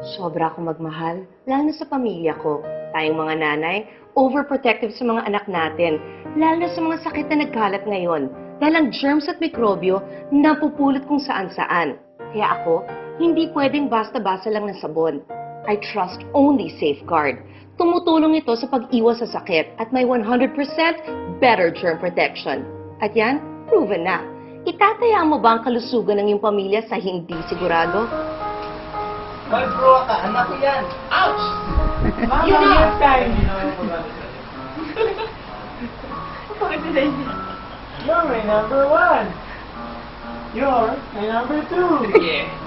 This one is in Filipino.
Sobra akong magmahal, lalo na sa pamilya ko. Tayong mga nanay, overprotective sa mga anak natin, lalo na sa mga sakit na nagkalat ngayon. Dahil ang germs at mikrobyo, napupulot kung saan-saan. Kaya ako, hindi pwedeng basta-basa lang ng sabon. I trust only Safeguard. Tumutulong ito sa pag-iwas sa sakit at may 100% better germ protection. At yan, proven na. Itataya mo ba ang kalusugan ng iyong pamilya sa hindi sigurado? Hoy bro ka, anak ko yan! Ouch! Mama, Yun na! yes time! You're my number one! You're my number two! Yeah.